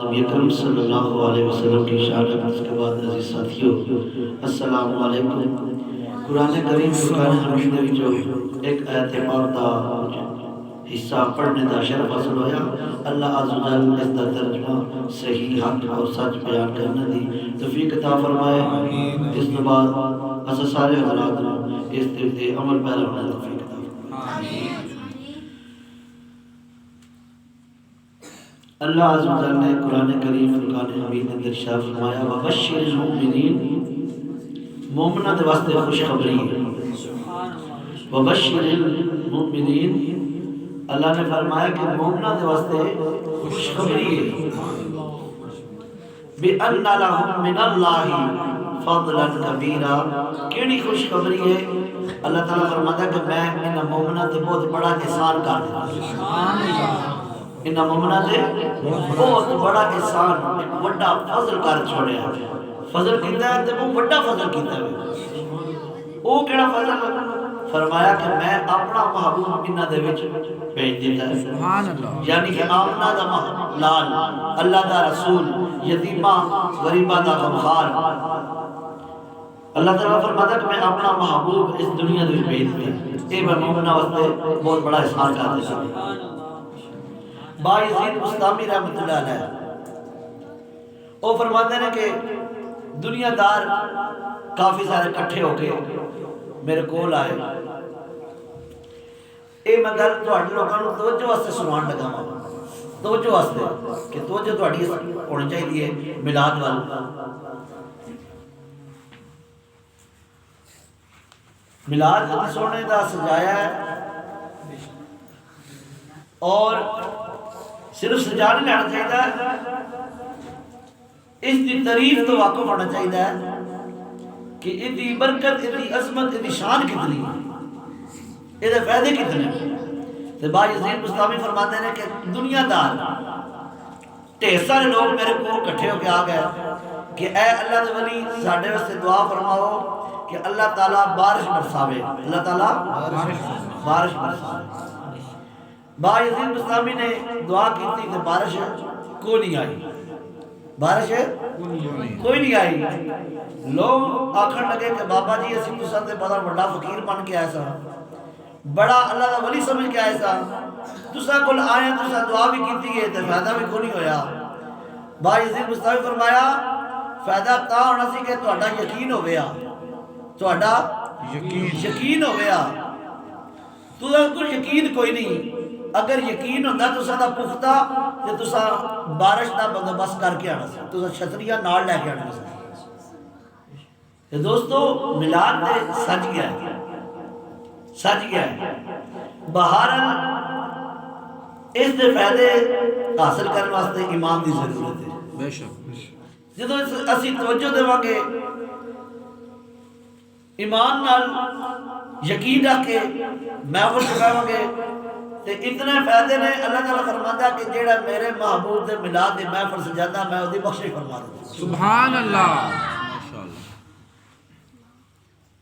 نبی اکرم صلی اللہ علیہ وسلم کی شان ہے۔ اس کے بعد عزیز ساتھیو السلام علیکم۔ قرآن کریم فرقان حمید دے وچوں ایک آیت پاک دا حصہ پڑھنے دا شرف حاصل ہویا۔ اللہ عز و جل اس دا ترجمہ صحیح حق اور سچ بیان کرنے دی توفیق عطا فرمائے۔ اس کے بعد اسا سارے حضرات اس تے عمل پیرا ہونے دی توفیق عطا فرمائے۔ اللہ عز و جل نے قرآن کریم فرقان حمید اندر ارشاد فرمایا وبشر المؤمنین، مومنہ دے واسطے خوشخبری ہے۔ وبشر المؤمنین، اللہ نے فرمایا کہ مومنہ دے واسطے خوشخبری ہے۔ بِأَنَّ لَهُم مِّنَ اللَّهِ فَضْلًا كَبِيرًا، کیڑی خوشخبری ہے؟ اللہ تعالیٰ فرماتا ہے کہ میں ان مومنہ تے بہت بڑا احسان کر دیا۔ ان مومنہ تے بہت بڑا احسان، ایک بڑا فضل کر چھوڑیا۔ فضل کیتا ہے تے وہ بڑا فضل کیتا ہے۔ وہ کیڑا فضل؟ فرمایا کہ میں اپنا محبوب انہاں دے وچ بھیج دیتا ہے۔ سبحان اللہ، یعنی کہ آمنہ دا لال، اللہ دا رسول، یتیمہ غریبہ دا غمخار، اللہ تعالیٰ فرماتا ہے کہ میں اپنا محبوب اس دنیا دے وچ بھیج دیتا ہے۔ اے میں مومنہ واسطے بہت بڑا احسان کر دیتا ہے۔ بایزید بستامی رحمۃ اللہ علیہ وہ فرماتے ہیں کہ دنیا دار کافی سارے کٹھے ہو کے میرے کول آئے، اے میں گل تہاڈے لوکاں نوں توجہ واسطے سنان لگا ہاں، توجہ واسطے کہ توجہ تہاڈی ہونی چاہیے میلاد وال۔ میلاد سونے دا سجایا ہے اور صرف سجا نہیں لینا چاہیے، اس کی تعریف تو واقف ہونا چاہیے کہ اس کی برکت، اس کی عظمت، اس کی شان کتنی ہے، اس کے فائدے کتنے ہیں۔ تو بایزید بستامی فرماتے ہیں کہ دنیا دار ڈھیر سارے لوگ میرے کو کٹھے ہو کے آ گئے کہ اے اللہ دے ولی ساڈے واسطے دعا فرماؤ کہ اللہ تعالیٰ بارش برساوے، اللہ تعالیٰ بارش برساوے۔ بایزید بستامی نے دعا کی تھی کہ بارش کو نہیں آئی، بارش کوئی نہیں آئی۔ لوگ آکھن لگے کہ بابا جی اسی تساں تے بڑا بڑا فقیر بن کے آئے سا، بڑا اللہ دا ولی سمجھ کے آئے سا، تساں کول آئے تساں دعا بھی کیتی ہے تے فائدہ بھی کوئی نہیں ہویا۔ بایزید بستامی فرمایا فائدہ تا ہونا سی کہ تہاڈا یقین ہو گیا، تہاڈا یقین ہو گیا۔ تساں کول یقین کوئی نہیں، اگر یقین ہوتا تساں دا پختہ تے تساں بارش دا بندوبست کر کے آنا سی، تساں چھتریاں نال لے کے آنا سی۔ تے دوستو میلاد تے سج گیا ہے، سج گیا ہے۔ بہرحال اس دے فائدے حاصل کرنے واسطے ایمان دی ضرورت ہے۔ بے شک جدوں اسی توجہ دیواں گے، ایمان نال یقین رکھ کے محفل سجاواں گے تے اتنے فائدے نے۔ اللہ تعالیٰ فرماتا ہے کہ جیڑا میرے محبوب دے میلاد دی محفل سجاتا میں اودی بخشش فرما دیتا۔ سبحان اللہ، ماشاءاللہ۔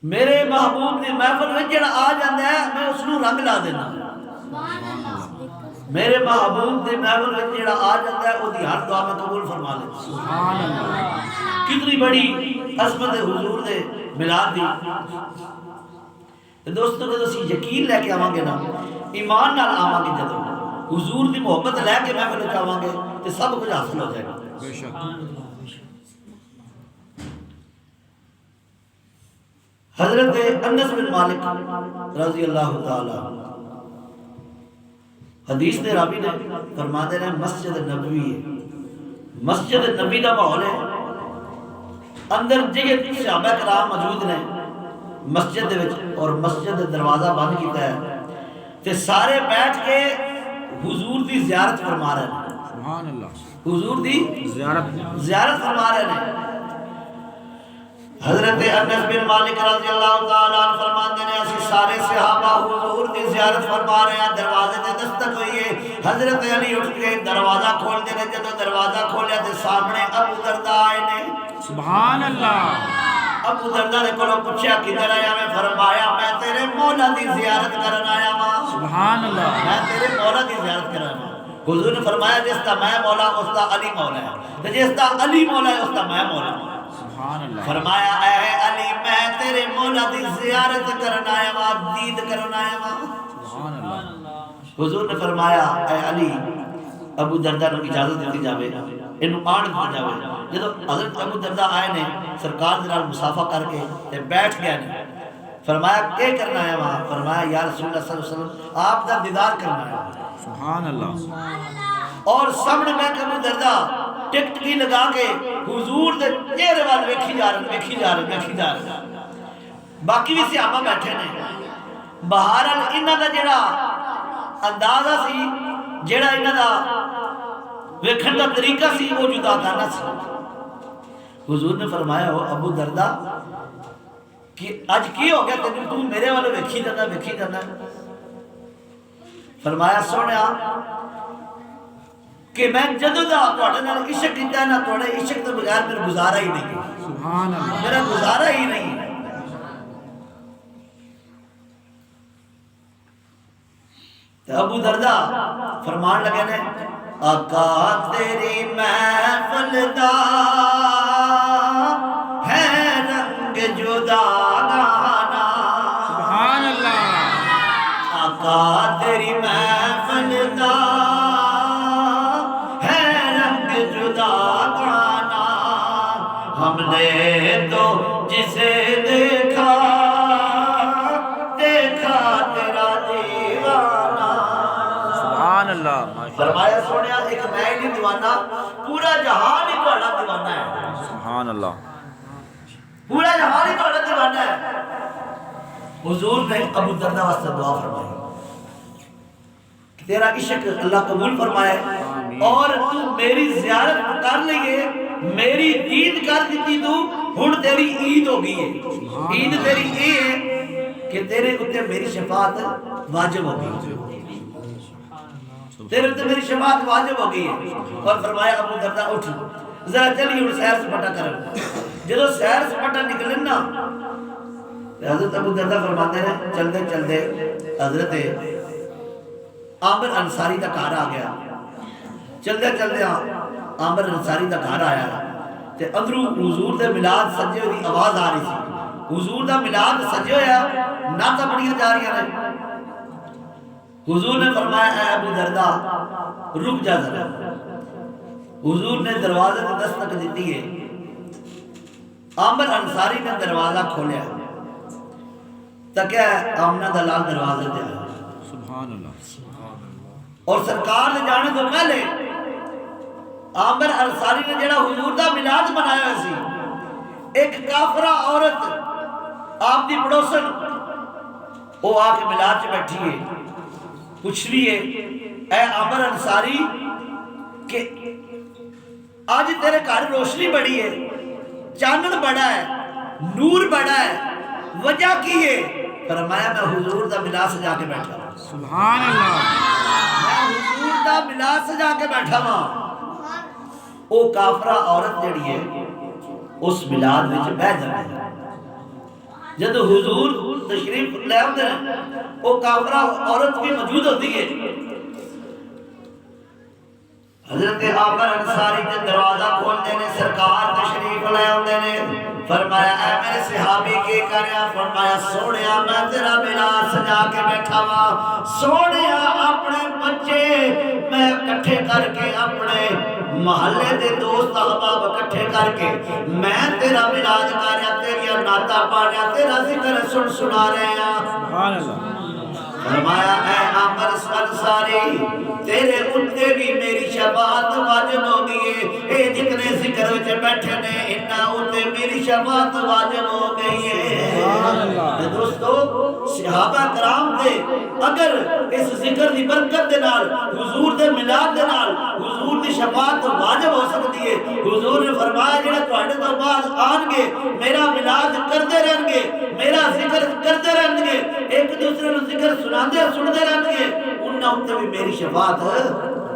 میرے محبوب دی محفل وچ جیڑا آ جاندا ہے میں اس نوں رنگ لا دینا۔ میرے محبوب دی محفل وچ جیڑا آ جاندا ہے اودی ہر دعا میں قبول فرما لیتا۔ سبحان اللہ، کتنی بڑی عظمت حضور دے میلاد دی۔ دوستو جب اسی یقین لے کے آواں گے نا، ایمان نال آواں گے، جدوں حضور دی محبت لے کے محفل وچ آواں گے تے سب کچھ حاصل ہو جائے گا۔ بے شک۔ حضرت انس بن مالک رضی اللہ تعالی حدیث دے راوی نے فرماتے ہیں مسجد نبوی ہے، مسجد نبی دا ماحول ہے، اندر جگہ صحابہ کرام موجود نے مسجد دے وچ، اور مسجد دروازہ بند کیتا ہے تے سارے بیٹھ کے حضور دی زیارت فرما رہے ہیں۔ سبحان اللہ، حضور دی زیارت فرما رہے ہیں۔ حضرت انس بن مالک رضی اللہ تعالیٰ عنہ فرماتے ہیں اسی سارے صحابہ حضور دی زیارت فرما رہے ہیں، دروازے تے دستک ہوئی ہے، حضرت علی اٹھ کے دروازہ کھول دے نے، جب دروازہ کھولیا تے سامنے ابو درداء آئے نے۔ سبحان اللہ۔ ابو درداء نے کولوں پوچھا کدھر آیا؟ میں فرمایا میں تیرے مولا دی زیارت کرن آیا ہاں۔ سبحان اللہ، میں تیرے مولا دی زیارت کرن آیا۔ حضور نے فرمایا جس کا میں مولا اس کا علی مولا ہے، جس کا علی مولا ہے اس کا میں مولا ہوں۔ فرمایا اے علی میں تیرے مولا دی زیارت کرنا آیا وا، دید کرنا آیا وا۔ حضور نے فرمایا اے علی ابو دردہ کو اجازت دیتی جاوے، انہوں آن دیتی جاوے۔ جب حضرت ابو دردہ آئے نے سرکار دے نال مصافحہ کر کے تے بیٹھ گیا نے، فرمایا کیا کرنا ہے وہاں؟ فرمایا یا رسول اللہ صلی اللہ علیہ وسلم آپ دا دیدار کرنا ہے۔ سبحان اللہ۔ اور سامنے میں ابو دردہ ٹکٹ کی لگا کے حضور دے چہرے وال ویکھی جا رہے، باقی بھی صحابہ بیٹھے نے۔ بہرحال انہاں دا جڑا اندازہ سی، جڑا انہاں دا ویکھن دا طریقہ سی، وہ جدا کرنا سی۔ حضور نے فرمایا ہو ابو دردہ کہ اج کی ہو گیا تینوں، تو میرے والے ویکھی جانا۔ فرمایا سونیا کہ میں جدوں دا تواڈے نال عشق کیتا ہے نا، تواڈے عشق تو بغیر میرا گزارا ہی نہیں، سبحان اللہ، میرا گزارا ہی نہیں۔ تو ابو دردہ فرمان لگے نے آقا تیری محفل دا ہے رنگ جدا گانا، سبحان اللہ، آقا تیری محفل دا ہے رنگ جدا گانا، ہم نے تو جسے دیکھا تیرا دیوانہ۔ سبحان اللہ، فرمایا سونیا ایک میں ہی دیوانہ، پورا جہان ہی تہاڈا دیوانہ ہے، سبحان اللہ، پورا جہان ہی تہاڈا دیوانہ ہے۔ حضور نے ابو دردہ واسطے دعا فرمائی کہ تیرا عشق اللہ قبول فرمائے، اور تو میری زیارت کر لئے، میری عید کر دیتی، تو ہن تیری عید ہو گئی ہے۔ عید تیری یہ ہے کہ تیرے اتے میری شفاعت واجب ہو گئی، تیرے اتے میری شفاعت واجب ہو گئی ہے۔ اور فرمایا ابو دردہ اٹھ ذرا چلی ہن سیر سپاٹا کر۔ جدو سیر سپاٹا نکلن نا، حضرت ابو دردہ فرماتے ہیں چلتے چلتے حضرت عامر انصاری دا گھر آ گیا، چلتے چلتے عامر انصاری دا گھر آیا تے اندروں حضور دے میلاد سجے ہوئی دی آواز آ رہی سی۔ حضور دا میلاد سجے ہویا، نعتاں پڑھیاں جا رہی ہیں۔ حضور نے فرمایا اے ابو دردہ رک جا ذرا۔ حضور نے دروازے تے دستک دیتی ہے، عامر انصاری نے دروازہ کھولیا، تکیا آمنہ دلال دروازے تے آیا، سبحان اللہ، اور سرکار نے جانے تو پہلے عامر انصاری نے جڑا حضور دا میلاد منایا سی، ایک کافرہ عورت آپ دی پڑوسن وہ آ کے میلاد چ بیٹھی ہے، پوچھ رہی ہے اے عامر انصاری کہ آج تیرے گھر روشنی بڑی ہے، چانن بڑا ہے، نور بڑا ہے، وجہ کی ہے؟ فرمایا میں حضور دا میلاد سجا کے بیٹھا ہوں، سبحان اللہ، میں حضور دا میلاد سجا کے بیٹھا ہوں۔ وہ کافرہ عورت جڑی ہے اس میلاد وچ بیٹھ جاتی ہے، جب حضور تشریف لے آتے ہیں وہ کافرہ عورت بھی موجود ہوتی ہے۔ حضرت عامر انصاری کے دروازہ کھولتے نے، سرکار تشریف لے آتے نے، فرمایا اے میرے صحابی کی کریا؟ فرمایا سونیا میں تیرا میلاد سجا کے بیٹھا ہوا، سونیا اپنے بچے میں کٹھے کر کے، اپنے محلے دے دوست احباب کٹھے کر کے میں تیرا میلاد کر رہا، تیریا نعتاں پڑھ رہا، تیرا ذکر سنا رہے ہیں۔ سبحان اللہ، فرمایا اے عامر انصاری تیرے اتے بھی میری شفاعت واجب ہو گئی ہے، اے جتنے ذکر وچ بیٹھے نے انہاں اتے میری شفاعت واجب ہو گئی ہے۔ دوستو صحابہ کرام دے اگر اس ذکر دی برکت دے نال، حضور دے میلاد دے نال حضور دی شفاعت واجب ہو سکتی ہے۔ حضور نے فرمایا جڑے تواڈے تو بعد آن گے میرا میلاد کرتے رہن گے، میرا ذکر کرتے رہن گے، ایک دوسرے نو ذکر سناندے سنتے رہن گے، انہاں تے بھی میری شفاعت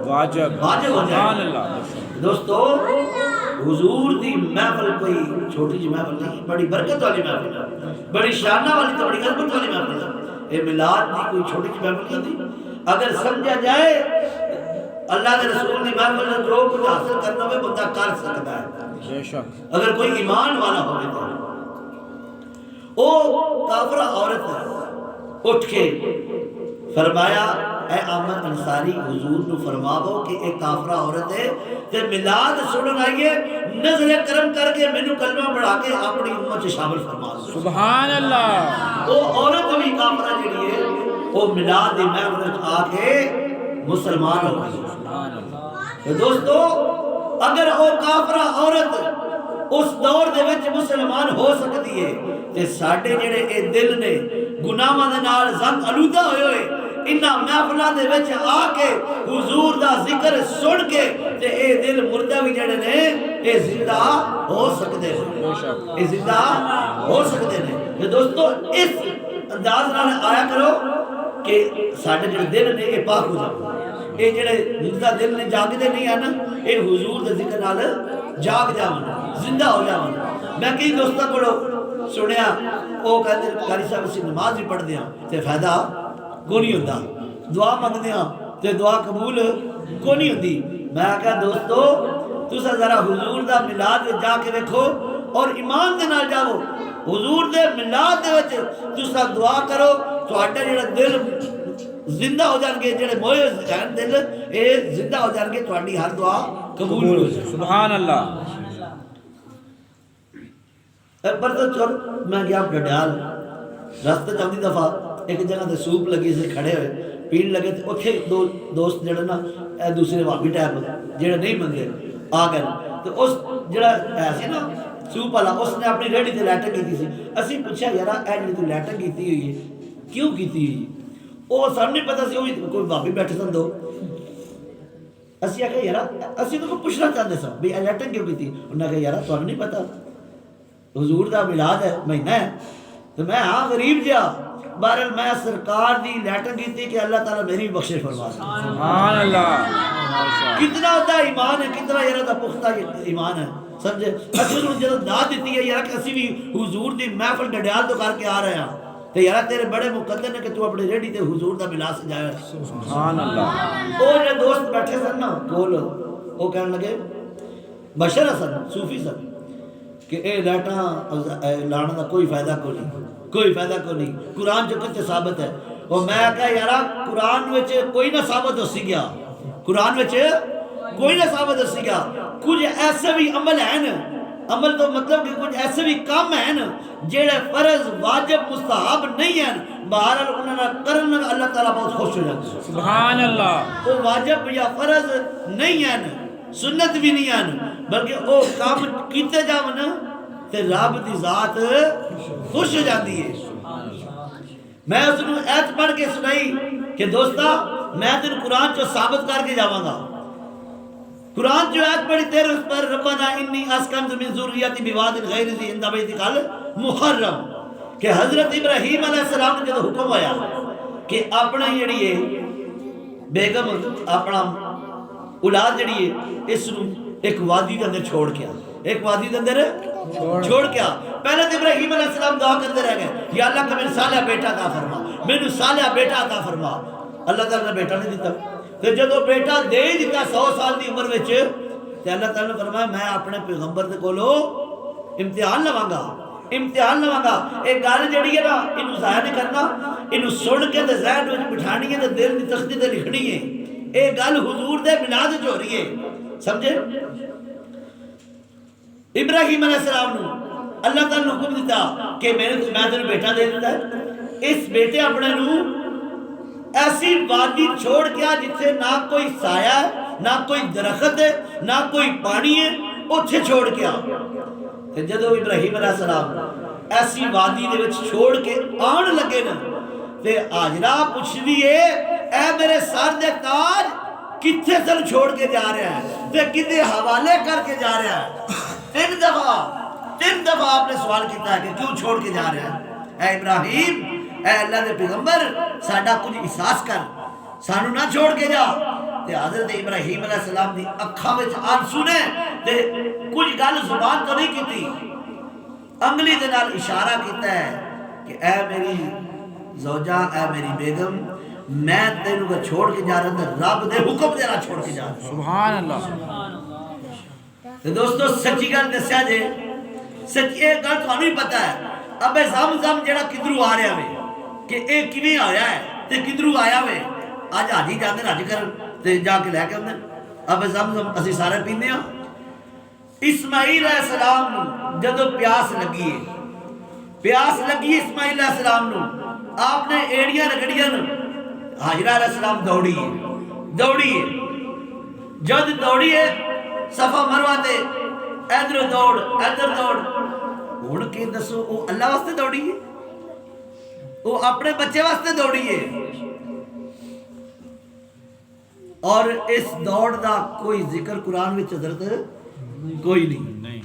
واجب ہو سبحان جائے۔ اللہ، دوستو حضور دی محفل کوئی چھوٹی جی محفل نہیں، بڑی برکت والی محفل ہے، بڑی شانہ والی تو بڑی عظمت والی محفل ہے۔ یہ میلاد دی کوئی چھوٹی جی محفل نہیں ہوتی، اگر سمجھا جائے اللہ کے رسول کی محفل میں جو کچھ حاصل کرنا ہوئے بندہ کر سکتا ہے بے شک اگر کوئی ایمان والا ہوئے تو وہ کافرہ عورت اٹھ کے فرمایا اے احمد انصاری حضور نے فرماو کہ ایک کافرہ عورت ہے تے میلاد سنن آئیے نظر کرم کر کے مینوں کلمہ پڑھا کے اپنی امت سے شامل فرما دو سبحان اللہ وہ عورت بھی کافرہ جڑی ہے وہ میلاد دی محفل وچ آ کے مسلمان ہو گئی سبحان اللہ تو دوستو اگر وہ کافرہ عورت اس دور دے وچ مسلمان ہو سکتی ہے تے ساڈے جڑے اے دل نے گناہاں دے نال زنگ آلودہ ہوئے ہوئے انہاں محفلاں دے وچ آ کے حضور دا ذکر سن کے تے اے دل مردہ بھی جڑے نے اے زندہ ہو سکدے بے ہیں شک اے زندہ ہو سکدے ہیں تے دوستو اس انداز نال آیا کرو کہ ساڈے جڑے دل نے اے پاک ہو جاون اے جڑے مردہ دل نے جاگدے نہیں ہیں اے حضور دے ذکر نال جاگ جاون زندہ ہو جاون میں کئی دوستاں کولوں سنیا وہ کہتے قاری صاحب اسی نماز بھی پڑھ دیاں تے فائدہ کو نہیں ہوتا دعا منگ دیاں تے دعا قبول کو نہیں ہوتی میں کہا دوستو تسا ذرا حضور دا میلاد جا کے دیکھو اور ایمان دے نال جاؤ حضور دے میلاد دے وچ تسا دعا کرو تہاڈا جڑا دل زندہ ہو جان گے جڑے موئے ہیں دل اے زندہ ہو جان گے تہاڈی ہر دعا قبول ہو جائے سبحان اللہ پر تو چل میں گیا ڈڈیال راستے چاہتی دفعہ ایک جگہ تے سوپ لگی سے کھڑے ہوئے پین لگے تے اوتھے دو دوست جڑے نا اے دوسرے وابی ٹائپ جڑے نہیں منگے آ گئے تے اس جڑا ہے سی نا سوپ والا اس نے اپنی ریڑھی تے لیٹنگ کیتی سی اسی پوچھا یارا اے جڑی تو لیٹنگ کیتی ہوئی ہے کیوں کیتی ہوئی او سب نہیں پتہ سی او کوئی وابی بیٹھے سن دو اسی آکھیا یارا اسی تو پوچھنا چاہندے سن بھی اے لیٹنگ کیوں کیتی انہاں کہا یارا تانوں نہیں پتہ حضور دا میلاد ہے مہینہ ہے تو میں ہاں غریب جا بہرحال میں سرکار دی لیٹر کیتی کہ اللہ تعالیٰ میری بخشش فرما دے سبحان اللہ کتنا ہوتا ایمان ہے کتنا یار دا پختہ ایمان ہے سمجھے اسی نے جب دعا دیتی ہے یار کہ اسی بھی حضور دی محفل ڈڈیال تو کر کے آ رہے ہیں تو یار تیرے بڑے مقدر نے کہ تو اپنے ریڈی تے حضور دا میلاد سجایا سبحان اللہ وہ جو دوست بیٹھے سن نا کول وہ کہنے لگے بشر سن صوفی سن کہ اے لیٹاں لانا دا کوئی فائدہ کو نہیں کوئی فائدہ کو نہیں قرآن جو کچھ ثابت ہے اور میں کہا یارا قرآن وچ کوئی نہ ثابت ہو سی گیا قرآن وچ کوئی نہ ثابت ہو سی گیا کچھ ایسے بھی عمل ہیں عمل تو مطلب کہ کچھ ایسے بھی کام ہیں جڑے فرض واجب مستحب نہیں ہیں بہرحال انہوں نے کرن اللہ تعالیٰ بہت خوش ہو جاتا ہے سبحان اللہ وہ واجب یا فرض نہیں ہیں سنت بھی نہیں ہیں بلکہ وہ کام کیتے جاون تے رب دی ذات خوش ہو جاتی ہے میں اس نے ایت پڑھ کے سنائی کہ دوستا میں تین قرآن جو ثابت کر کے جاواں گا قرآن جو ایت پڑھی تیرے اس پر ربنا انی اسکنت من ذریتی بواد غیر ذی عند بیتک المحرم کہ حضرت ابراہیم علیہ السلام نے جب حکم آیا کہ اپنا جڑی ہے بیگم اپنا اولاد جڑی ہے اس نو ایک وادی کے اندر چھوڑ کے ایک وادی کے اندر چھوڑ کے پہلے تو ابراہیم علیہ السلام دعا کرتے رہ گئے یا اللہ کا میرے صالح بیٹا عطا فرما میرے صالح بیٹا عطا فرما اللہ تعالیٰ نے بیٹا نہیں دیتا تو جب بیٹا دے ہی دیتا 100 سال دی عمر وچ تو اللہ تعالیٰ نے فرمایا میں اپنے پیغمبر دے کولو امتحان لواں گا ایک گل جڑی ہے نا انہوں ضائع نہیں کرنا انہوں سن کے تے ذہن وچ بٹھانی ہے تے دل دی تختی تے لکھنی ہے اے گل حضور دے میلاد وچ ہو رہی ہے سمجھے ابراہیم علیہ السلام نے اللہ تعالیٰ نے حکم دیتا کہ میں تیرے بیٹا دے دیتا ہے اس بیٹے اپنے نو ایسی وادی چھوڑ کیا جتھے نہ کوئی سایہ ہے نہ کوئی درخت ہے نہ کوئی پانی ہے اتھے چھوڑ کیا کہ جدو ابراہیم علیہ السلام ایسی وادی دے وچ چھوڑ کے آن لگے نا تے آجرہ پوچھ دیئے اے میرے سر دے تاج کتھے سن چھوڑ کے جا رہا ہے تے کتھے حوالے کر کے جا رہا ہے 3 دفعہ آپ نے سوال کیتا ہے کہ کیوں چھوڑ کے جا رہا ہے اے ابراہیم اے اللہ دے پیغمبر ساڈا کچھ احساس کر سانو نہ چھوڑ کے جا تے حضرت ابراہیم علیہ السلام دی اکھاں وچ آنسو نے تے کچھ گل زبان تو نہیں کیتی انگلی دے نال اشارہ کیتا ہے کہ اے میری زوجہ اے میری بیگم میں تینوں کو چھوڑ کے جا رہا تھا رب دے حکم دے رہا چھوڑ کے جا رہا سبحان اللہ تو دوستو سچی گل دسیا جے سچی ایک گل تھانوں ہی پتہ ہے ابے زم جڑا کدھروں آ رہا وے کہ اے کیویں آیا ہے تے کدھروں آیا وے اج حاجی جاندے حج کر تے جا کے لے کے آندے ابے زم اسی سارے پیندے ہاں اسماعیل علیہ السلام نو جدوں پیاس لگی اسماعیل علیہ السلام نو آپ نے ایڑیاں رگڑیاں حاجرہ علیہ السلام دوڑی ہے جد دوڑی ہے صفا مروہ تے ادھر دوڑ ہن کے دسو او اللہ واسطے دوڑی ہے وہ اپنے بچے واسطے دوڑی ہے اور اس دوڑ دا کوئی ذکر قرآن وچ حضرت کوئی نہیں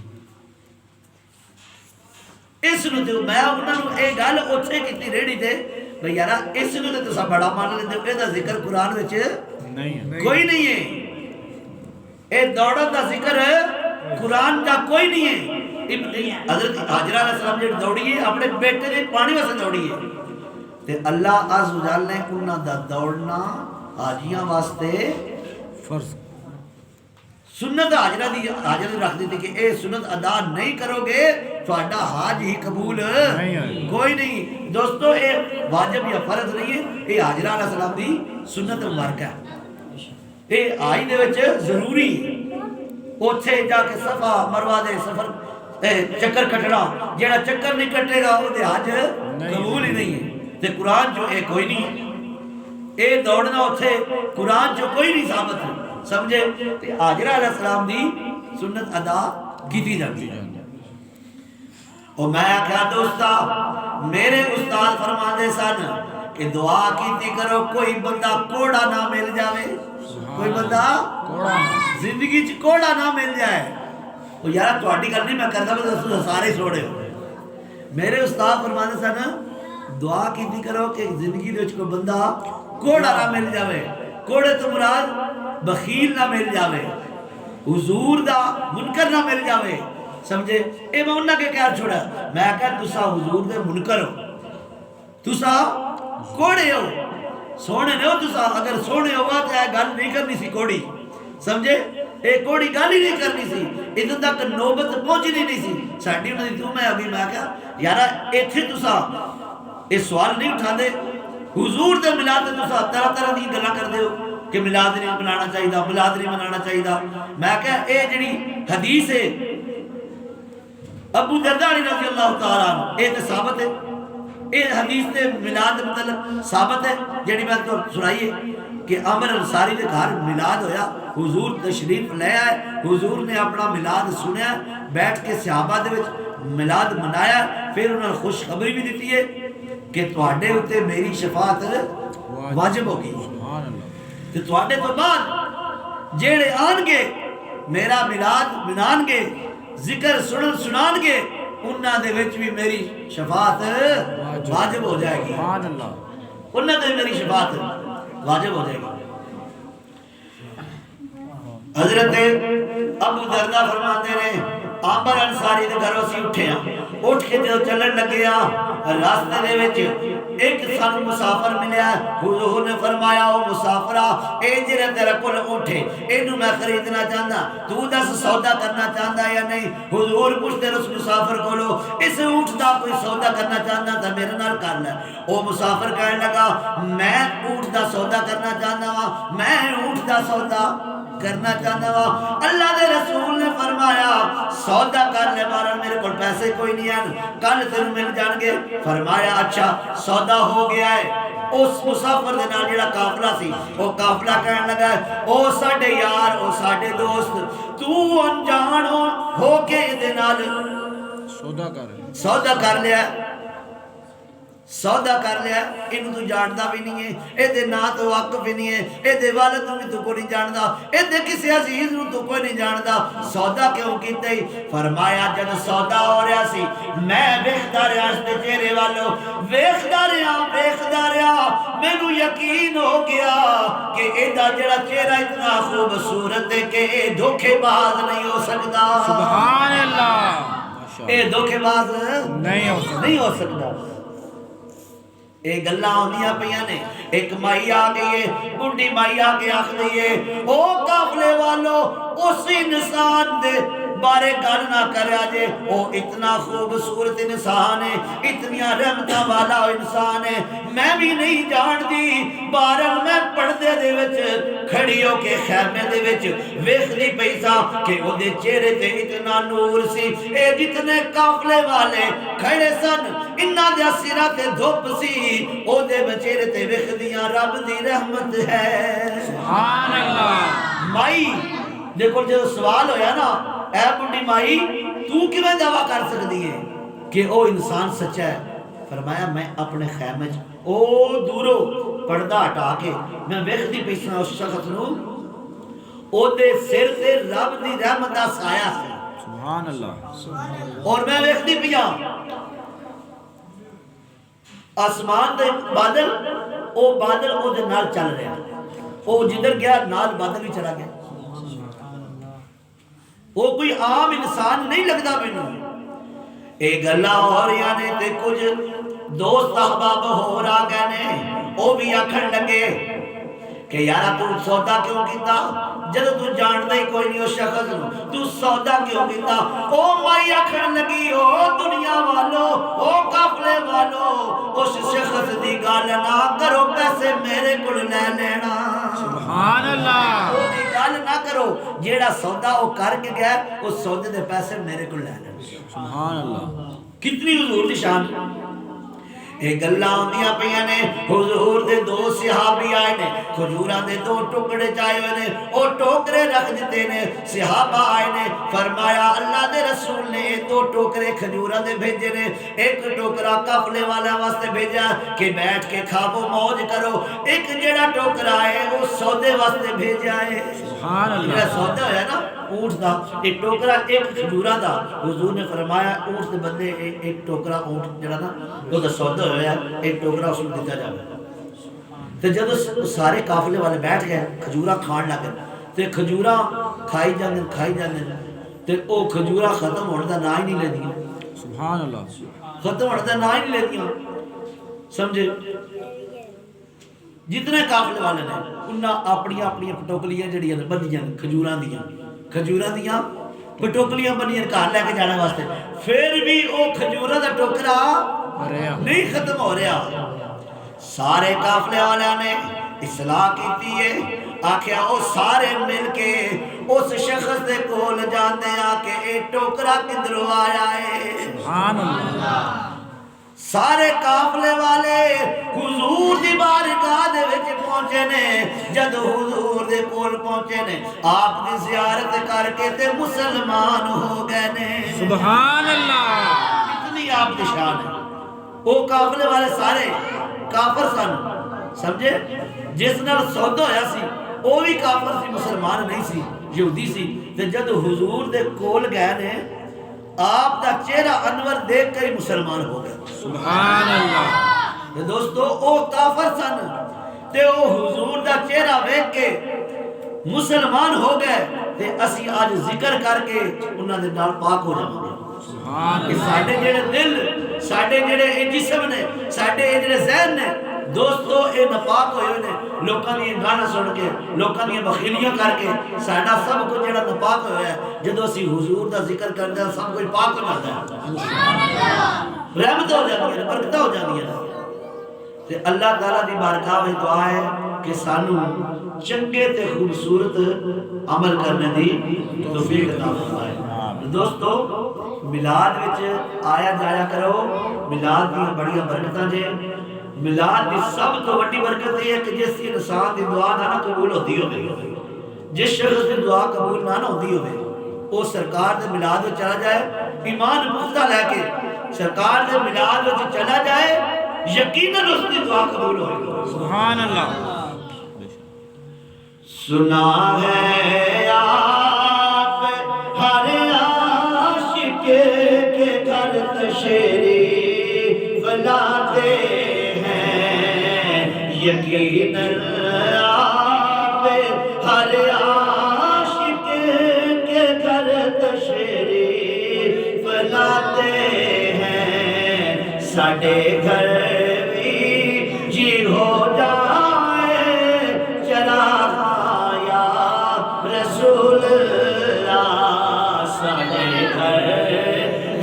اس نو تے میں انہاں نو اے گل اوتھے کیتی ریڑی تے بھئی یارا اس نو تے تساں بڑا مان لیندے اے دا ذکر قرآن وچ کوئی نہیں ہے اے دوڑن دا ذکر قرآن دا کوئی نہیں ہے حضرت حاجرہ علیہ السلام جڑی دوڑی ہے اپنے بیٹے دے پانی واسطے دوڑی ہے تے اللہ عز و جل نے انہاں دا دوڑنا حاجیاں واسطے فرض سنت حاجر رکھ دیتی کہ اے سنت ادا نہیں کرو گے تہاڈا حج ہی قبول کوئی نہیں دوستو اے واجب یا فرض نہیں ہے اے حاجرہ علیہ السلام دی سنت مبارک ہے اے آئی دے وچ ضروری اوتھے جا کے صفا مروہ دے سفر چکر کٹنا جیڑا چکر نہیں کٹے گا وہ دے حج قبول ہی نہیں ہے تے قرآن جو اے کوئی نہیں اے دوڑنا اوتھے قرآن جو کوئی نہیں ثابت سمجھے تے حاجرہ علیہ السلام دی سنت ادا کیتی جاتی ہے اور میں کیا دوستا میرے استاد فرماندے سن کہ دعا کیتی کرو کوئی بندہ کوڑا نہ مل جاوے کوئی بندہ زندگی چ کوڑا نہ مل جائے وہ یارا تہاڈی گل نہیں میں کردا میں سارے سوڑے ہو میرے استاد فرماندے سن دعا کیتی کرو کہ زندگی دے وچ کوئی بندہ کوڑا نہ مل جاوے کوڑے تو مراد بخیل نہ مل جاوے حضور دا منکر نہ مل جاوے سمجھے اے میں انہاں کے کیا چھوڑا میں کہا تسا حضور دے منکر ہو تسا کوڑے ہو سونے نے ہو تسا اگر سونے ہوگا تو اے گل نہیں کرنی سی کوڑی سمجھے اے کوڑی گل ہی نہیں کرنی سی ادھر تک نوبت پہنچنی نہیں سی ساڈی انہاں دی تو میں ابھی میں کہا یارا ایتھے تسا اے سوال نہیں اٹھا دے حضور دے میلاد تے تسا طرح طرح دی گلاں کردے ہو کہ میلاد نہیں منانا چاہیے میلاد نہیں منانا چاہیے میں کہا اے جڑی حدیث ہے ابو درداء رضی اللہ تعالیٰ عنہ اے تے ثابت ہے اے حدیث تے میلاد مطلب ثابت ہے جڑی میں تو سنائیے کہ عامر انصاری دے گھر میلاد ہویا حضور تشریف لے آئے حضور نے اپنا میلاد سنیا بیٹھ کے صحابہ دے وچ میلاد منایا پھر انہوں نے خوشخبری بھی دیتی ہے کہ تواڈے اوتے میری شفاعت واجب ہوگی تے تواڈے تو بعد جیڑے آن گے میرا میلاد منان گے ذکر سنان گے انہاں دے وچ بھی میری شفاعت واجب ہو جائے گی انہاں دے میری شفاعت واجب ہو جائے گی حضرت ابو درداء فرماتے ہیں عامر انصاری دے گھروں سے اٹھے اٹھ کے جو چلن لگے راستے دے وچ ایک سن مسافر ملیا حضور نے فرمایا او مسافرہ اے جڑا تیرے کول اٹھے اینو میں خریدنا چاہندا تو دس سودا کرنا چاہندا یا نہیں حضور پوچھتے اس مسافر کولو اس اونٹ دا کوئی سودا کرنا چاہندا تے میرے نال کر لے او مسافر کہنے لگا میں اونٹ دا سودا کرنا چاہندا وا میں اونٹ دا سودا کرنا چاہنا وا اللہ دے رسول نے فرمایا سودا کر لے مارا میرے کو پیسے کوئی نہیں ہیں کل تیرے مل جان گے فرمایا اچھا سودا ہو گیا ہے اس مسافر دے نال جڑا قافلہ سی وہ قافلہ کہنے لگا او ساڈے یار او ساڈے دوست تو انجان ہو کے دے نال سودا کر لیا سودا کر لیا انہوں تو جانتا بھی نہیں ہے اے دے نا تو واقف بھی نہیں ہے اے دے والد بھی تو کوئی نہیں جانتا اے دے کسی عزیز نو تو کوئی نہیں جانتا سودا کیوں کیتے ہی فرمایا جب سودا ہو رہا سی میں ویکھدا رہا اس دے چہرے والو ویکھدا رہا مینوں یقین ہو گیا کہ اے دا جڑا چہرہ اتنا خوبصورت ہے کہ اے دھوکے باز نہیں ہو سکتا سبحان اللہ اے دھوکے باز نہیں ہو سکتا یہ گلاں ہوندیاں پیاں نے. ایک مائی آ گئی ہے, بڈھی مائی آ کے آخدی ہے او قافلے والو اس انسان دے بارے گل نہ کریا جے, او اتنا خوبصورت انسان ہے, اتنی رحمتاں والا انسان ہے, میں بھی نہیں جان دی. بارل میں پردے دے وچ کھڑی ہو کے خیمے دے وچ ویکھدی پئی سا کہ او دے چہرے تے اتنا نور سی. اے جتنے قافلے والے کھڑے سن انہاں دے سراں تے دھوپ سی, او دے چہرے تے ویکھدیاں رب دی رحمت ہے. سبحان اللہ. مائی دیکھو جو سوال ہویا نا, اے بڈھی مائی تو کیویں دعویٰ کر سکتی ہے کہ او انسان سچا ہے؟ فرمایا میں اپنے خیمے او دورو پردہ ہٹا کے میں ویکھدی پئی ساں اس شخص نو, او دے سر تے رب دی رحمت دا سایہ سی. سبحان اللہ. اور میں ویکھدی پیاں آسمان دے بادل, او بادل او دے نال چل رہا, او جدھر گیا نال بادل بھی چلا گیا. وہ کوئی عام انسان نہیں لگتا مینوں. اے گلاں ہو رہی نے تے کچھ دوست احباب ہو رہا گئے نے, وہ بھی آکھن لگے کہ یارا تو سودا کیوں کیتا جدو تو جانتا ہی کوئی نہیں اس شخص نو, تو سودا کیوں کیتا؟ او مائی آکھن لگی او دنیا والو, او قافلے والو, اس شخص دی گل نہ کرو, پیسے میرے کول لے لینا. سبحان اللہ. او دی گل نہ کرو, جیڑا سودا او کر کے گیا اس سودے دے پیسے میرے کول لے لینا. سبحان اللہ. کتنی حضور دی شان. اے گلاں ہوندیاں پیاں نے, حضور دے دو صحابی آئے نے, کھجوراں دے دو ٹکڑے چائے ہوئے نے, او ٹوکرے رکھ دیتے نے. صحابہ آئے نے, فرمایا اللہ دے رسول نے دو ٹوکرے کھجوراں دے بھیجے نے, ایک ٹوکرا قافلے والا واسطے بھیجا کہ بیٹھ کے کھاؤ موج کرو, ایک جیڑا ٹوکرا ہے وہ سودے واسطے بھیجا ہے. سبحان اللہ. جیڑا سودا ہویا نا اونٹ دا, ایک ٹوکرا ایک کھجوراں دا, حضور نے فرمایا اونٹ دے بدلے ایک ٹوکرا اونٹ جڑا نا وہ دا سودا ہویا, ایک ٹوکرا اس کو دیتا جاوے. تے جب سارے قافلے والے بیٹھ گئے کھجوراں کھان لگ گئے, تے کھجوراں کھائی جاندے تے او کھجوراں ختم ہونے دا نا ہی نہیں لیندیاں. سبحان اللہ. ختم ہونے دا نا ہی نہیں لیندیاں. سمجھے جتنے قافلے والے نے انہاں اپنی اپنی پٹوکلیاں جڑیاں بندیاں کھجوراں دیاں پٹوکلیاں بندیاں گھر لے کے جانے واسطے, پھر بھی او کھجوراں دا ٹوکرا نہیں ختم ہو رہا. سارے قافلے والوں نے اصلاح کیتی ہے, آکھیا او سارے مل کے اس شخص دے کول جاندے آ کہ اے ٹوکرا کدھروں آیا ہے. سبحان اللہ. سارے قافلے والے حضور دی بارگاہ دے وچ پہنچے نے. جد حضور دے کول پہنچے نے, آپ دی زیارت کر کے تے مسلمان ہو گئے نے. سبحان اللہ. اتنی آپ دی شان ہے. وہ قافلے والے سارے کافر سن, سمجھے, جس نال سودا ہویا سی وہ بھی کافر سی, مسلمان نہیں سی, یہودی سی. تے جد حضور دے کول گئے نے, آپ دا چہرہ انور دیکھ کر ہی مسلمان ہو گئے. سبحان اللہ. دوستو او کافر سن تے او حضور دا چہرہ دیکھ کے مسلمان ہو گئے, تے اسی آج ذکر کر کے انہاں دے نال پاک ہو جاواں گے. کہ ساڈے جڑے دل, ساڈے جڑے جسم نے, ساڈے جڑے ذہن نے, دوستو اے ناپاک ہوئے نے لوکاں دی گانا سن کے, لوکاں دی بخیلیاں کر کے. ساڈا سب کچھ جڑا ناپاک ہویا ہے, جدوں اسی حضور دا ذکر کردے ہاں سب کچھ پاک ہو جاتا ہے, رحمت ہو جاتی ہے, برکتاں ہو جاتی ہیں. تے اللہ تعالیٰ دی بارگاہ میں دعا ہے کہ سانو چنگے تے خوبصورت عمل کرنے دی توفیق عطا فرمائے. دوستو میلاد وچ آیا جایا کرو, میلاد دی بڑیاں برکتاں جے. میلاد دی سب تو بڑی برکت یہ ہے کہ جس انسان دی دعا نہ قبول ہوتی ہوئے, جس شخص دی دعا قبول نہ ہوتی ہوئے, وہ سرکار دے میلاد وچ چلا جائے ایمان پختہ لے کے, سرکار دے میلاد وچ چلا جائے, یقیناً اس کی دعا قبول ہوگی. سبحان اللہ. سنا ہے آپ ہر عاشق کے گھر تشریف لاتے ہیں, یقیناً آپ ہر عاشق کے گھر تشریف لاتے ہیں. ساڈے گھر بھی گھر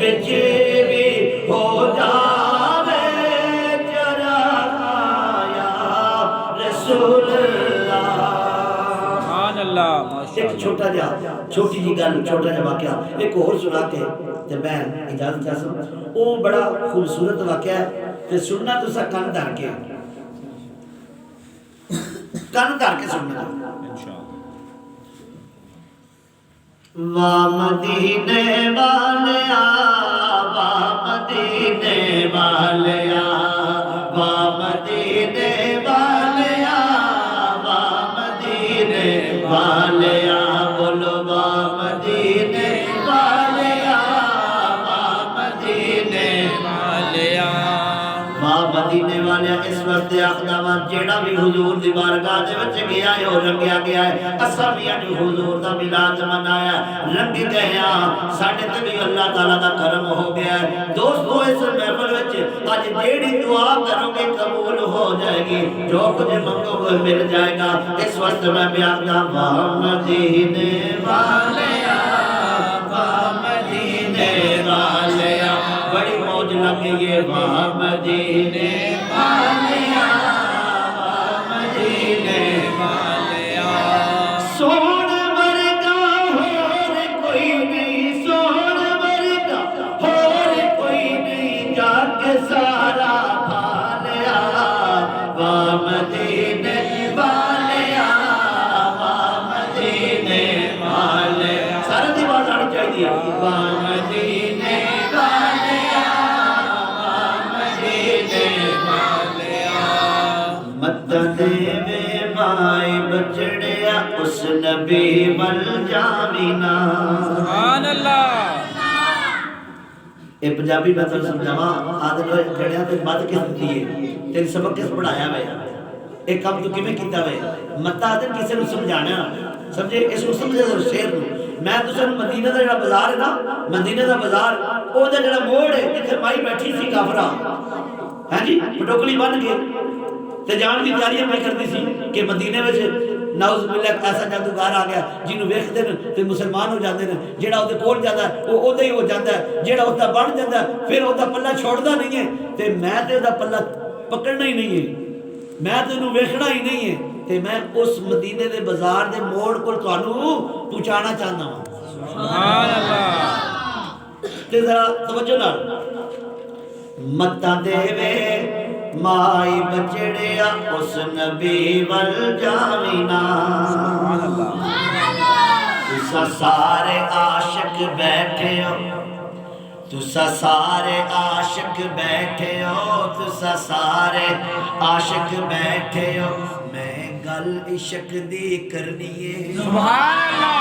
وچ بھی ہو جاوے چراغا یا رسول اللہ۔ سبحان اللہ ماشاء ایک اللہ۔ چھوٹی جی گل، چھوٹا جا واقعہ ایک اور سنا کے تے میں اجازت چاہتا ہوں۔ وہ بڑا خوبصورت واقعہ ہے تے سننا تو سا کن دھر کے سننا۔ واہ مدینے والیا، واہ مدینے والیا، واہ مدینے والیا، واہ مدینے والیا، بولو واہ مدینے والیا، واہ مدینے والیا، واہ مدینے والیا۔ اس وقت آخداوان جیڑا بھی حضور دی بارگاہ دے وچ گیا ہے اور رنگیا گیا ہے۔ اساں بھی اج حضور دا میلاد منایا، رنگ گئے ہاں، ساڈے تے بھی اللہ تعالیٰ دا کرم ہو گیا ہے۔ دوستو اس محفل وچ اج جیڑی دعا کرو گے قبول ہو جائے گی، جو کچھ منگو گے مل جائے گا۔ اس وقت میں بھی آخدا واہ مدینے والیا، واہ مدینے والیا، بڑی موج لگ گئی ہے۔ واہ مدینے والیا، واہ مدینے والیا، سون ورگا ہور کوئی نہیں، سون ورگا ہور کوئی نہیں، جا کے سارا بھالیا، واہ مدینے والیا، واہ مدینے والیا، سارے دی آواز آنی چاہیے، واہ مدینے والیا، واہ مدینے والیا، مدنے میں مائی بچڑیا اس نبی ول جامینا۔ سبحان اللہ۔ اے پنجابی میں تو سمجھاواں آدھے لوگ جڑیاں تے مت کس دیئے تیری سبق کس پڑھایا وے، ایک کام تو کیویں کیتا وے، مت آدھے کسے نوں سمجھانا سمجھے، اس کو سمجھے ضرور شیر نوں۔ میں تو سن مدینہ دا جڑا بازار ہے نا، مدینہ دا بازار او دا جڑا موڑ ہے جتھے مائی بیٹھی سی کافرہ، ہاں جی پٹوکلی بن کے تے جان کی تیاریاں میں کرتی سی کہ مدینے وچ نعوذ باللہ ایسا جادوگر آ گیا جنوں ویکھدے نے تے مسلمان ہو جاندے نے، جیڑا اودے کول جاندا ہے وہ اودے ہی ہو جاندا ہے، جیڑا اودہ بن جاندا ہے پھر اودہ پلہ چھوڑدا نہیں ہے، تے میں تے اودہ پلہ پکڑنا ہی نہیں ہے، میں تے انہوں ویکھنا ہی نہیں ہے، تے میں اس مدینے دے بازار دے موڑ کو تانوں پہنچانا چاہتا ہوں۔ سبحان اللہ۔ تے ذرا توجہ نال متا دے وے مائی بچڑیا اس نبی ول جاوینا۔ سبحان اللہ۔ تسا سارے عاشق بیٹھے ہو، تسا سارے عاشق بیٹھے ہو، تسا سارے عاشق بیٹھے ہو، میں گل عشق دی کرنی ہے۔ سبحان اللہ۔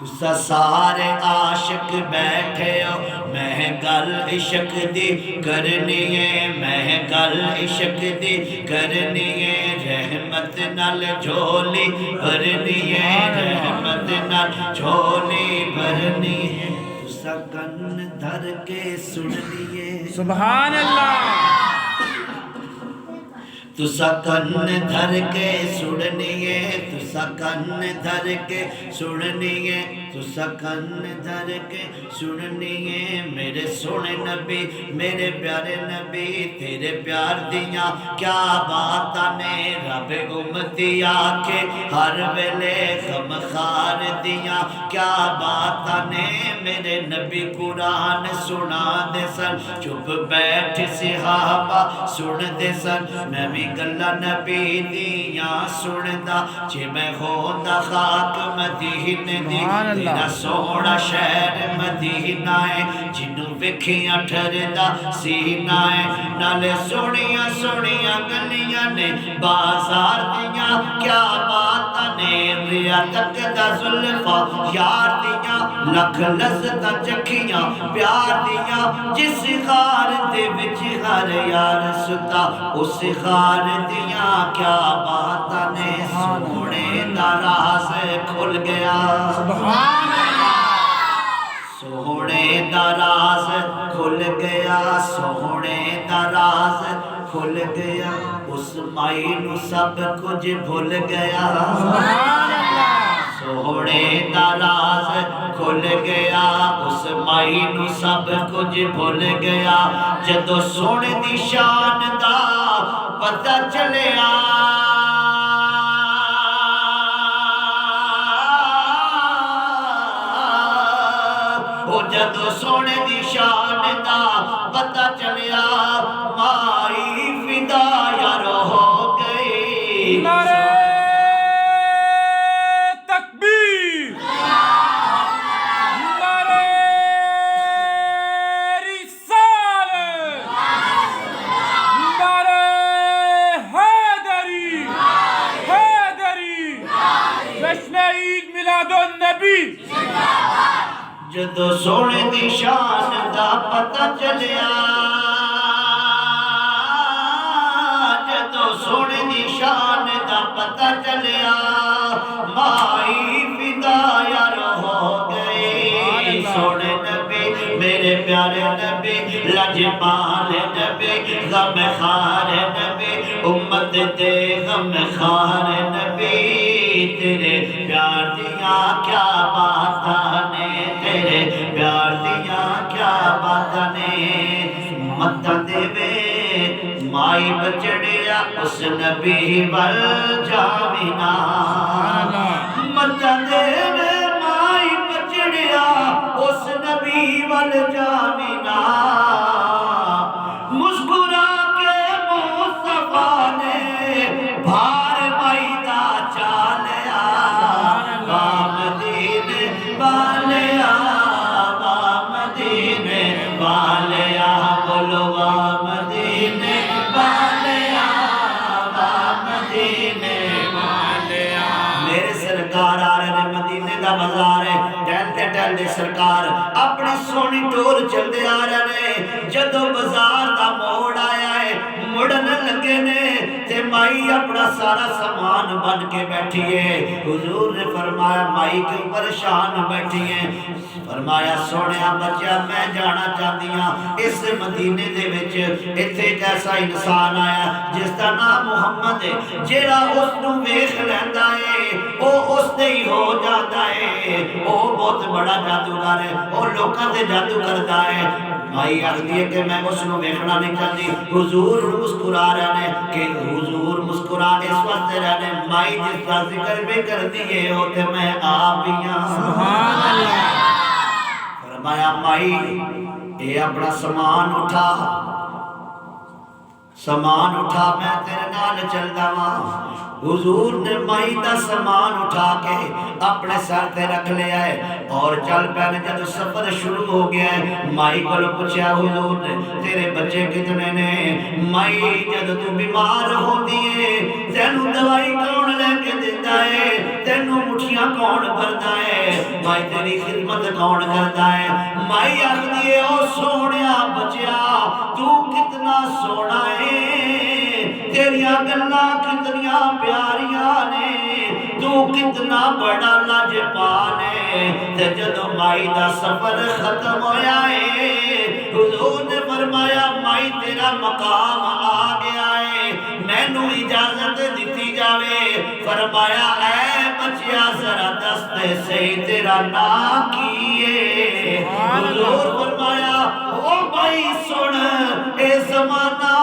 تسا سارے عاشق بیٹھے ہو، میں گل عشق دی کرنی ہے، میں گل عشق دی کرنی ہے، رحمت نال جھولی بھرنی ہے، رحمت نال جھولی بھرنی ہے، تسا کن دھر کے سننی ہے۔ سبحان اللہ۔ تسا کن دھر کے سننی ہے، تسا کن دھر کے سننی ہے، تسا کن دھر کے سننی ہے، میرے سونے نبی میرے پیارے نبی تیرے پیار دیاں کیا باتاں نے، رب امتی آکھے ہر ویلے غم خار دیاں کیا باتاں نے، میرے نبی قرآن سنا دے سن، چپ بیٹھ صحابہ سن دے سن، میں بھی گلہ نبی دیاں سندا، جے میں ہوندا خاک مدینے دی، تیرا سونا شہر مدینہ ہے، جنوں ویکھیاں ٹھردا سینہ ہے، نالے سونیاں سونیاں گلیاں نے بازار دیاں کیا باتاں نے، ریا تک دا زلفا یار دیاں لکھ لذتاں چکھیاں پیار دیاں، جس غار دے وچ ہر یار ستا اس غار دیاں کیا باتاں نے، سونے دا راز کھل گیا۔ سبحان اللہ۔ سونے دا راز کھل گیا، سونے دا راز کھل گیا، اس مائی نو سب کچھ بھول گیا۔ سبحان اللہ۔ سونے دا راز کھل گیا اس مائی نو سب کچھ بھول گیا جدو سونے دی شان دا پتہ چلیا جدو سونے دی شان دا پتہ چلیا مائی فدا یار ہو گئی نعرہ تکبیر نعرہ رسالت نعرہ حیدری جشن عید میلاد النبی جدو سونے دی شان دا پتہ چلیا جدو سونے دی شان دا پتہ چلیا مائی فدا یار ہو گئی سونے نبی میرے پیارے نبی لجپال نبی غم خار نبی امت دے غم خار نبی تیرے پیار دیاں کیا باتاں نے تیرے پیار دیاں کیا باتاں نے متہ دے وے مائی بچڑیا اس نبی ول جاوینا متہ دے وے مائی بچڑیا اس نبی ول جاوینا مسکرا کے مصطفیٰ نے بھار مائی دا چالیا مدین بالیا مدین بالیا بولو مدین بالیا مدین بالیا میرے سرکار آ رہے ہیں مدینے دا بازار ہے ٹہلتے ٹہلتے سرکار اپنی سونی ٹور چلتے آ رہے ہیں جدو بازار دا موڑ آیا ہے مڑن لگے نے تے مائی اپنا سارا سامان بن کے بیٹھی ہے حضور نے فرمایا مائی کیوں پریشان بیٹھی ہے فرمایا سونیا بچیا میں جانا چاہتی ہاں اس مدینے دے وچ ایتھے ایک ایسا انسان آیا جس دا نام محمد ہے جیڑا اس نو ویکھ لیندا ہے او اس دے ہی ہو جاتا ہے او بہت بڑا جادوگر ہے او لوکاں تے جادو کردا ہے مائی آخدی ہے کہ میں اس نو ویکھنا نہیں چاہتی حضور مسکرا رہے ہیں کہ حضور مسکرا اس وقت رہنے مائی جس کا ذکر بھی کر دیئے ہوتے میں آپیاں سبحان اللہ فرمایا مائی اے اپنا سامان اٹھا میں تیرے نال چلدا واں حضور نے مائی دا سامان اٹھا کے اپنے سر تے رکھ لیا ہے اور چل پہنے جب سفر شروع ہو گیا ہے مائی کو پوچھا حضور نے تیرے بچے کتنے نے مائی جب تو بیمار ہوتی ہے تینوں دوائی کون لے کے دیتا ہے تینوں مٹھیاں کون بھرتا ہے مائی تیری خدمت کون کرتا ہے مائی آخدی ہے او سونیا بچیا تو کتنا سونا ہے تیریاں گلاں کتنیاں پیاریاں نے تو کتنا بڑا لاجپال ہے تے جدوں مائی دا سفر ختم ہویا ہے حضور نے فرمایا مائی تیرا مقام آ گیا ہے مینوں اجازت دیتی جاوے فرمایا اے بچیا ذرا دستے سے تیرا نام کیے حضور فرمایا او بھائی سن اے زمانہ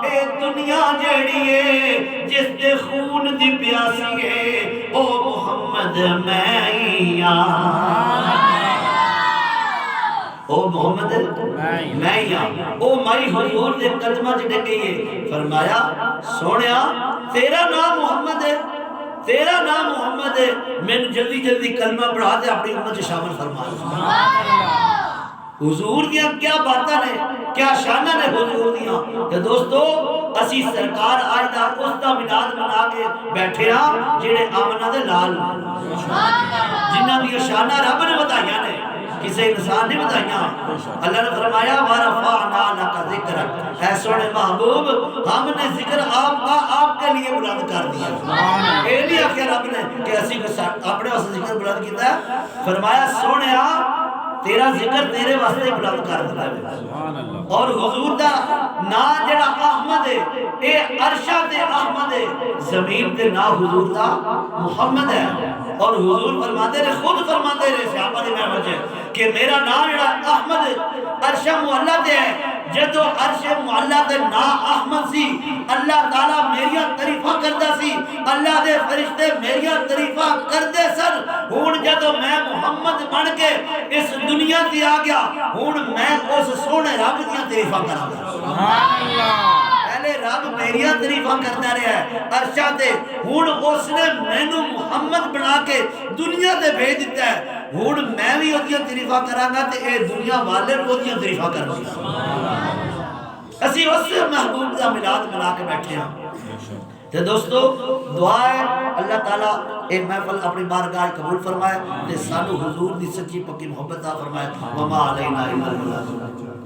اے دنیا جیڑی ہے جس دے خون دی پیاسی ہے او محمد میں ہی او محمد میں ہی او مائی حضور دے قدمہ جڑے گئی فرمایا سونیا تیرا نام محمد ہے تیرا نام محمد ہے میں جلدی جلدی کلمہ پڑھا دے اپنی امت شامل فرما حضور دیاں کیا باتاں نے کیا شانہ نے حضور دیاں کہ دوستو اسی سرکار آج دا اس دا میلاد منا کے بیٹھے ہاں جڑے آمنہ دے لال جنہ دی شانہ رب نے بتائیاں نے کسی انسان نے بتائیاں اللہ نے فرمایا وَرَفَعْنَا لَكَ ذِكْرَكَ اے سونے محبوب ہم نے ذکر آپ کے لیے بلند کر دیا اے نہیں آخیا رب نے کہ اسی اپنے واسطے ذکر بلند کیتا ہے فرمایا سونے تیرا ذکر تیرے واسطے بلند کر دیتا ہے سبحان اللہ اور حضور دا نا جڑا احمد ہے اے عرشہ تے احمد ہے زمین تے نا حضور دا محمد ہے اور حضور فرماتے رہے خود فرماتے رہے صحابہ دی محمد ہے کہ میرا نام جڑا احمد عرشہ معلّہ تے ہے جدو عرش معلّہ تے نا احمد سی اللہ تعالیٰ میریاں تعریفاں کردا سی اللہ دے فرشتے میریاں تعریفاں کردے سن ہن جدو میں محمد بن کے اس دنیا تے آ گیا ہن میں اس سونے رب دیاں تعریفاں کراں گا سبحان اللہ پہلے رب میریاں تعریفاں کرتا رہا ہے عرشہ تے ہن اس نے مینوں محمد بنا کے دنیا تے بھیج دیتا ہے ہن میں بھی اودیاں تعریفاں کراں گا تے اے دنیا والے بھی اودیاں تعریفاں کرن گے اسی اس محبوب دا میلاد منا کے بیٹھے ہیں تے دوستو دعا ہے اللہ تعالیٰ اے محفل اپنی بارگاہ قبول فرمائے تے سانو حضور دی سچی پکی محبت عطا فرمائے وما علینا الا البلاغ